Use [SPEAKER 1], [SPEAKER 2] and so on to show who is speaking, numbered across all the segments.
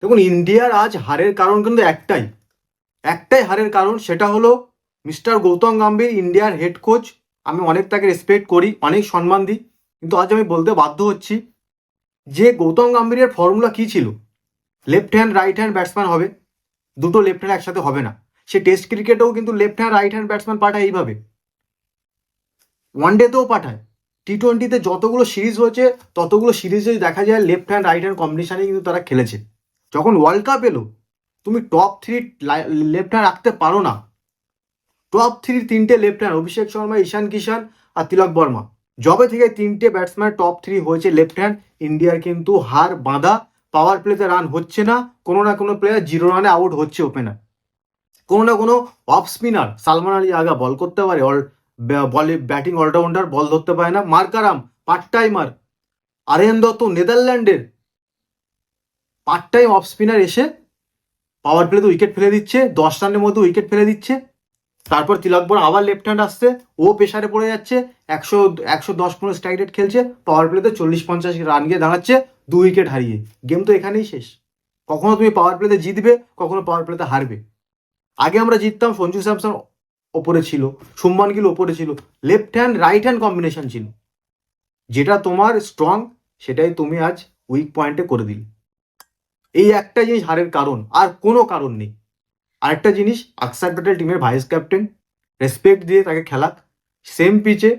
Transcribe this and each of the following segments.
[SPEAKER 1] দেখুন, ইন্ডিয়ার আজ হারের কারণ কিন্তু একটাই একটাই হারের কারণ, সেটা হলো মিস্টার গৌতম গম্ভীর, ইন্ডিয়ার হেড কোচ। আমি অনেক তাকে রেসপেক্ট করি, অনেক সম্মান দিই, কিন্তু আজ আমি বলতে বাধ্য হচ্ছি যে গৌতম গম্ভীরের ফর্মুলা কি ছিল। Left hand right hand batsman হবে, দুটো লেফট হ্যান্ড একসাথে হবে না। সে টেস্ট ক্রিকেটেও কিন্তু left hand right hand batsman পাঠায় এইভাবে, ওয়ানডেতেও পাঠায়। টি-20তে যতগুলো সিরিজ হয়েছে ততগুলো সিরিজে দেখা যায় লেফট হ্যান্ড রাইট হ্যান্ড কম্বিনেশনে কিন্তু তারা খেলেছে। যখন ওয়ার্ল্ড কাপ এলো, তুমি টপ 3 লেফট হ্যান্ড রাখতে পারো না। টপ 3 তিনটে লেফট হ্যান্ড, অভিষেক শর্মা, ঈশান কিষান আর তিলক বর্মা। যবে থেকে তিনটে ব্যাটসম্যান টপ 3 হয়েছে লেফট হ্যান্ড, ইন্ডিয়ার কিন্তু হার বাঁধা। পাওয়ার প্লেতে রান হচ্ছে না, কোনো না কোনো প্লেয়ার 0 রানে আউট হচ্ছে ওপেনার। কোনো না কোনো off spinner, Salman Ali Agha bowl করতে পারে, বলে ব্যাটিং অলরাউন্ডার, বল ধরতে পারে না। Markram part timer, Aryan Dutt নেদারল্যান্ডের পার্ট টাইম অফ স্পিনার এসে পাওয়ার প্লেতে উইকেট ফেলে দিচ্ছে, 10 রানের মধ্যে উইকেট ফেলে দিচ্ছে। তারপর তিলক বর্মা আবার লেফট হ্যান্ড আসছে, ও প্রেসারে পড়ে যাচ্ছে, 110-15 স্ট্রাইক রেট খেলছে, পাওয়ার প্লেতে 40-50 রান গিয়ে দাঁড়াচ্ছে 2 উইকেট হারিয়ে। গেম তো এখানেই শেষ। কখনো তুমি পাওয়ার প্লেতে জিতবে, কখনো পাওয়ার প্লেতে হারবে। আগে আমরা জিততাম, সঞ্জু স্যামসন ওপরে ছিল, শুভমান গিল ওপরে ছিল, left hand right hand combination ছিল। যেটা তোমার স্ট্রং সেটাই তুমি আজ উইক পয়েন্টে করে দিলে। এই একটা জিনিস হারের কারণ, আর কোনো কারণ নেই। আরেকটা জিনিস, অক্ষর প্যাটেল টিমের ভাইস ক্যাপ্টেন, রেসপেক্ট দিয়ে তাকে খেলাক। সেম পিচে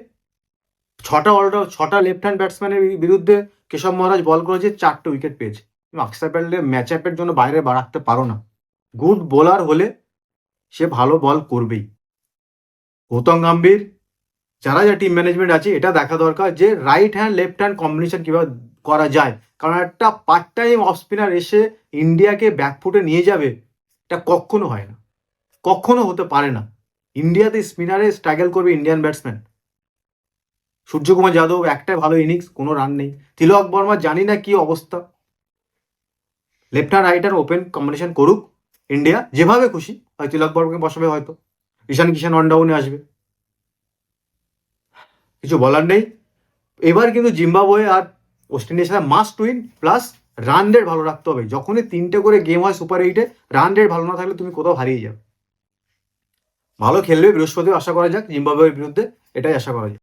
[SPEAKER 1] 6টা লেফট হ্যান্ড ব্যাটসম্যানের বিরুদ্ধে কেশব মহারাজ বল করেছে, 4টে উইকেট পেয়েছে। তুমি অক্ষর প্যাটেলের ম্যাচ আপের জন্য বাইরে রাখতে পারো না। গুড বোলার হলে সে ভালো বল করবেই। গৌতম গম্ভীর, যারা যা টিম ম্যানেজমেন্ট আছে, এটা দেখা দরকার যে right hand left hand combination কিভাবে করা যায়। কারণ একটা পার্ট টাইম অফ স্পিনার এসে ইন্ডিয়াকে ব্যাকফুটে নিয়ে যাবে, এটা কখনো হয় না, কখনো হতে পারে না। ইন্ডিয়াতে স্পিনারে স্ট্রাগল করবে ইন্ডিয়ান ব্যাটসম্যান। সূর্যকুমার যাদব একটাই ভালো ইনিংস, কোনো রান নেই। তিলক বর্মা জানি না কি অবস্থা। Left hand right hand open combination করুক ইন্ডিয়া, যেভাবে খুশি। হয় তিলক বর্মাকে বসাবে, হয়তো ঈশান কিষান অন ডাউনে আসবে, কিছু বলার নেই। এবার কিন্তু জিম্বাবুয়ে আর ওয়েস্ট ইন্ডিজের সাথে must win, plus run rate ভালো রাখতে হবে। যখনই 3টে করে গেম হয় সুপার 8-এ, রান রেট ভালো না থাকলে তুমি কোথাও হারিয়ে যাবে। ভালো খেলবে বৃহস্পতিবার, আশা করা যাক জিম্বাবুয়ের বিরুদ্ধে, এটাই আশা করা যাক।